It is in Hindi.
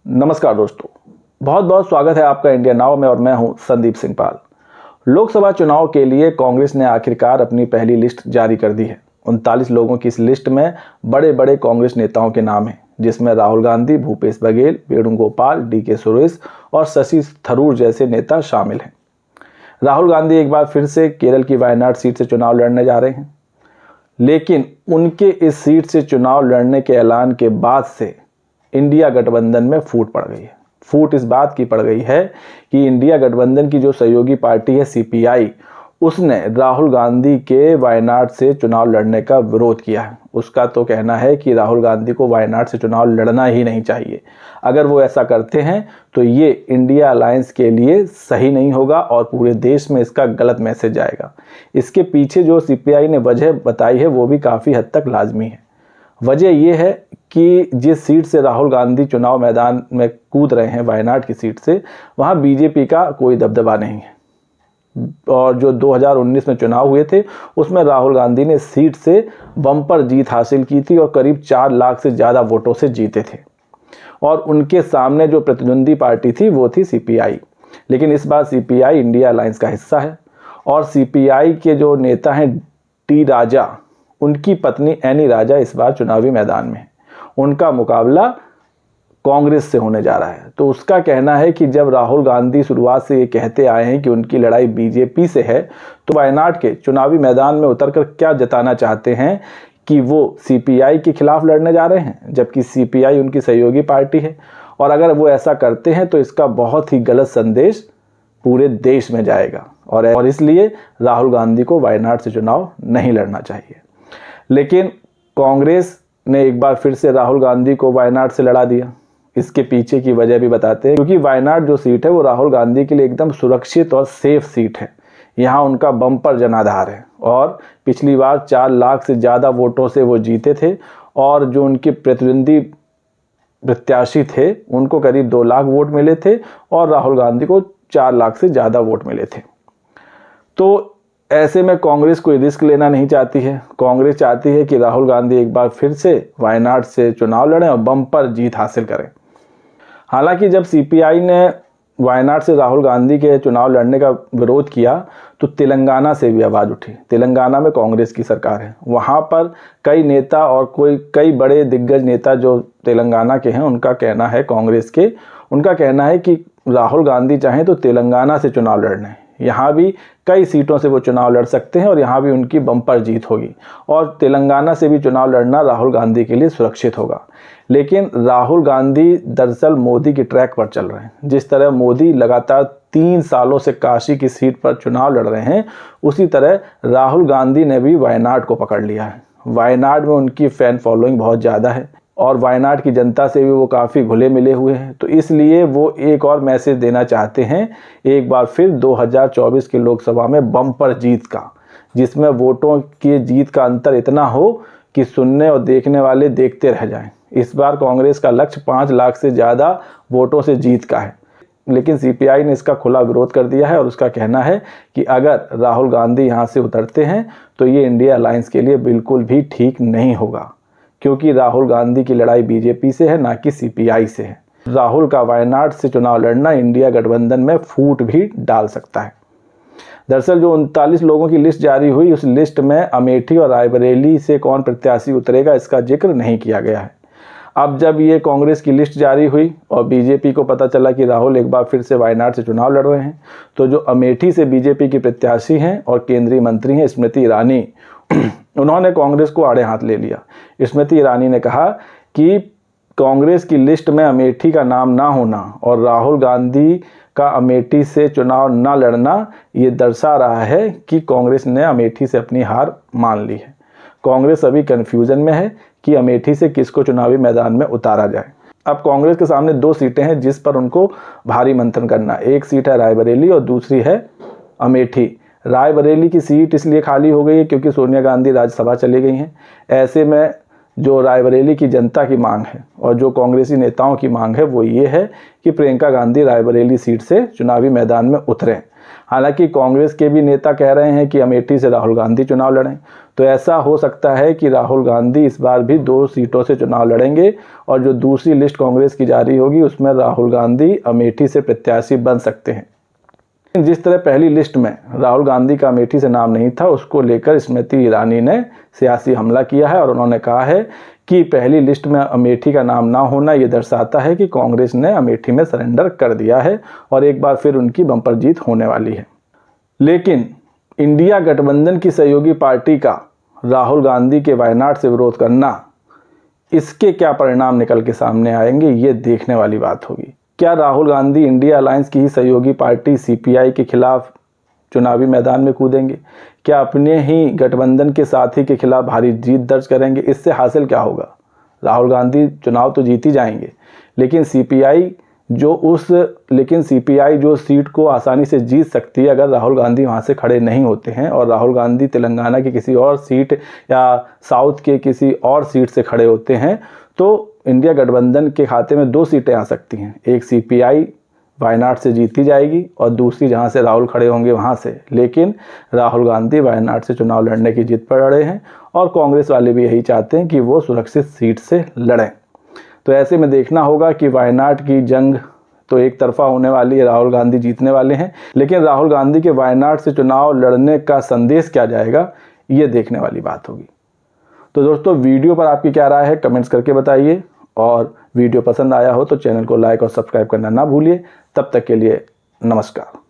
नमस्कार दोस्तों, बहुत बहुत स्वागत है आपका इंडिया नाउ में और मैं हूं संदीप सिंह पाल। लोकसभा चुनाव के लिए कांग्रेस ने आखिरकार अपनी पहली लिस्ट जारी कर दी है। 39 लोगों की इस लिस्ट में बड़े बड़े कांग्रेस नेताओं के नाम हैं, जिसमें राहुल गांधी, भूपेश बघेल, वेणुगोपाल, डीके सुरेश और शशि थरूर जैसे नेता शामिल हैं। राहुल गांधी एक बार फिर से केरल की वायनाड सीट से चुनाव लड़ने जा रहे हैं, लेकिन उनके इस सीट से चुनाव लड़ने के ऐलान के बाद से इंडिया गठबंधन में फूट पड़ गई है। फूट इस बात की पड़ गई है कि इंडिया गठबंधन की जो सहयोगी पार्टी है सीपीआई, उसने राहुल गांधी के वायनाड से चुनाव लड़ने का विरोध किया है। उसका तो कहना है कि राहुल गांधी को वायनाड से चुनाव लड़ना ही नहीं चाहिए। अगर वो ऐसा करते हैं तो ये इंडिया अलायंस के लिए सही नहीं होगा और पूरे देश में इसका गलत मैसेज जाएगा। इसके पीछे जो सीपीआई ने वजह बताई है वो भी काफ़ी हद तक लाजमी है। वजह यह है कि जिस सीट से राहुल गांधी चुनाव मैदान में कूद रहे हैं, वायनाड की सीट से, वहाँ बीजेपी का कोई दबदबा नहीं है। और जो 2019 में चुनाव हुए थे उसमें राहुल गांधी ने सीट से बम्पर जीत हासिल की थी और करीब 4 लाख से ज़्यादा वोटों से जीते थे। और उनके सामने जो प्रतिद्वंदी पार्टी थी वो थी सीपीआई। लेकिन इस बार सीपीआई इंडिया अलायंस का हिस्सा है और सीपीआई के जो नेता हैं टी राजा, उनकी पत्नी एनी राजा इस बार चुनावी मैदान में है। उनका मुकाबला कांग्रेस से होने जा रहा है। तो उसका कहना है कि जब राहुल गांधी शुरुआत से ये कहते आए हैं कि उनकी लड़ाई बीजेपी से है, तो वायनाड के चुनावी मैदान में उतरकर क्या जताना चाहते हैं कि वो सीपीआई के खिलाफ लड़ने जा रहे हैं, जबकि सीपीआई उनकी सहयोगी पार्टी है। और अगर वो ऐसा करते हैं तो इसका बहुत ही गलत संदेश पूरे देश में जाएगा और इसलिए राहुल गांधी को वायनाड से चुनाव नहीं लड़ना चाहिए। लेकिन कांग्रेस ने एक बार फिर से राहुल गांधी को वायनाड से लड़ा दिया। इसके पीछे की वजह भी बताते हैं, क्योंकि वायनाड जो सीट है वो राहुल गांधी के लिए एकदम सुरक्षित और सेफ सीट है। यहाँ उनका बम्पर जनाधार है और पिछली बार 4 लाख से ज़्यादा वोटों से वो जीते थे और जो उनके प्रतिद्वंदी प्रत्याशी थे उनको करीब 2 लाख वोट मिले थे और राहुल गांधी को 4 लाख से ज़्यादा वोट मिले थे। तो ऐसे में कांग्रेस कोई रिस्क लेना नहीं चाहती है। कांग्रेस चाहती है कि राहुल गांधी एक बार फिर से वायनाड से चुनाव लड़ें और बम्पर जीत हासिल करें। हालांकि जब सीपीआई ने वायनाड से राहुल गांधी के चुनाव लड़ने का विरोध किया तो तेलंगाना से भी आवाज़ उठी। तेलंगाना में कांग्रेस की सरकार है, वहाँ पर कई नेता और कई बड़े दिग्गज नेता जो तेलंगाना के हैं, उनका कहना है, कांग्रेस के, उनका कहना है कि राहुल गांधी चाहें तो तेलंगाना से चुनाव लड़ने, यहाँ भी कई सीटों से वो चुनाव लड़ सकते हैं और यहाँ भी उनकी बम्पर जीत होगी और तेलंगाना से भी चुनाव लड़ना राहुल गांधी के लिए सुरक्षित होगा। लेकिन राहुल गांधी दरअसल मोदी की ट्रैक पर चल रहे हैं। जिस तरह मोदी लगातार 3 सालों से काशी की सीट पर चुनाव लड़ रहे हैं, उसी तरह राहुल गांधी ने भी वायनाड को पकड़ लिया है। वायनाड में उनकी फ़ैन फॉलोइंग बहुत ज़्यादा है और वायनाड की जनता से भी वो काफ़ी घुले मिले हुए हैं। तो इसलिए वो एक और मैसेज देना चाहते हैं, एक बार फिर 2024 की लोकसभा में बम्पर जीत का, जिसमें वोटों की जीत का अंतर इतना हो कि सुनने और देखने वाले देखते रह जाएं। इस बार कांग्रेस का लक्ष्य 5 लाख से ज़्यादा वोटों से जीत का है, लेकिन सीपीआई ने इसका खुला विरोध कर दिया है और उसका कहना है कि अगर राहुल गांधी यहाँ से उतरते हैं तो ये इंडिया अलायंस के लिए बिल्कुल भी ठीक नहीं होगा, क्योंकि राहुल गांधी की लड़ाई बीजेपी से है, ना कि सीपीआई से है। राहुल का वायनाड से चुनाव लड़ना इंडिया गठबंधन में फूट भी डाल सकता है। दरअसल जो 39 लोगों की लिस्ट जारी हुई, उस लिस्ट में अमेठी और रायबरेली से कौन प्रत्याशी उतरेगा इसका जिक्र नहीं किया गया है। अब जब ये कांग्रेस की लिस्ट जारी हुई और बीजेपी को पता चला कि राहुल एक बार फिर से वायनाड से चुनाव लड़ रहे हैं, तो जो अमेठी से बीजेपी की प्रत्याशी हैं और केंद्रीय मंत्री हैं स्मृति ईरानी, उन्होंने कांग्रेस को आड़े हाथ ले लिया। स्मृति ईरानी ने कहा कि कांग्रेस की लिस्ट में अमेठी का नाम ना होना और राहुल गांधी का अमेठी से चुनाव ना लड़ना ये दर्शा रहा है कि कांग्रेस ने अमेठी से अपनी हार मान ली है। कांग्रेस अभी कन्फ्यूजन में है कि अमेठी से किसको चुनावी मैदान में उतारा जाए। अब कांग्रेस के सामने 2 सीटें हैं जिस पर उनको भारी मंथन करना। एक सीट है रायबरेली और दूसरी है अमेठी। रायबरेली की सीट इसलिए खाली हो गई है क्योंकि सोनिया गांधी राज्यसभा चली गई हैं। ऐसे में जो रायबरेली की जनता की मांग है और जो कांग्रेसी नेताओं की मांग है वो ये है कि प्रियंका गांधी रायबरेली सीट से चुनावी मैदान में उतरें। हालांकि कांग्रेस के भी नेता कह रहे हैं कि अमेठी से राहुल गांधी चुनाव लड़ें, तो ऐसा हो सकता है कि राहुल गांधी इस बार भी 2 सीटों से चुनाव लड़ेंगे और जो दूसरी लिस्ट कांग्रेस की जारी होगी उसमें राहुल गांधी अमेठी से प्रत्याशी बन सकते हैं। जिस तरह पहली लिस्ट में राहुल गांधी का अमेठी से नाम नहीं था, उसको लेकर स्मृति ईरानी ने सियासी हमला किया है और उन्होंने कहा है कि पहली लिस्ट में अमेठी का नाम ना होना ये दर्शाता है कि कांग्रेस ने अमेठी में सरेंडर कर दिया है और एक बार फिर उनकी बम्पर जीत होने वाली है। लेकिन इंडिया गठबंधन की सहयोगी पार्टी का राहुल गांधी के वायनाड से विरोध करना, इसके क्या परिणाम निकल के सामने आएंगे ये देखने वाली बात होगी। क्या राहुल गांधी इंडिया अलायंस की ही सहयोगी पार्टी सीपीआई के खिलाफ चुनावी मैदान में कूदेंगे? क्या अपने ही गठबंधन के साथी के खिलाफ भारी जीत दर्ज करेंगे? इससे हासिल क्या होगा? राहुल गांधी चुनाव तो जीत ही जाएंगे, लेकिन सीपीआई जो सीट को आसानी से जीत सकती है अगर राहुल गांधी वहां से खड़े नहीं होते हैं और राहुल गांधी तेलंगाना की किसी और सीट या साउथ के किसी और सीट से खड़े होते हैं, तो इंडिया गठबंधन के खाते में 2 सीटें आ सकती हैं। एक सीपीआई वायनाड से जीती जाएगी और दूसरी जहां से राहुल खड़े होंगे वहां से। लेकिन राहुल गांधी वायनाड से चुनाव लड़ने की जिद पर अड़े हैं और कांग्रेस वाले भी यही चाहते हैं कि वो सुरक्षित सीट से लड़ें। तो ऐसे में देखना होगा कि वायनाड की जंग तो एक तरफा होने वाली है, राहुल गांधी जीतने वाले हैं, लेकिन राहुल गांधी के वायनाड से चुनाव लड़ने का संदेश क्या जाएगा ये देखने वाली बात होगी। तो दोस्तों, वीडियो पर आपकी क्या राय है कमेंट्स करके बताइए और वीडियो पसंद आया हो तो चैनल को लाइक और सब्सक्राइब करना ना भूलिए। तब तक के लिए नमस्कार।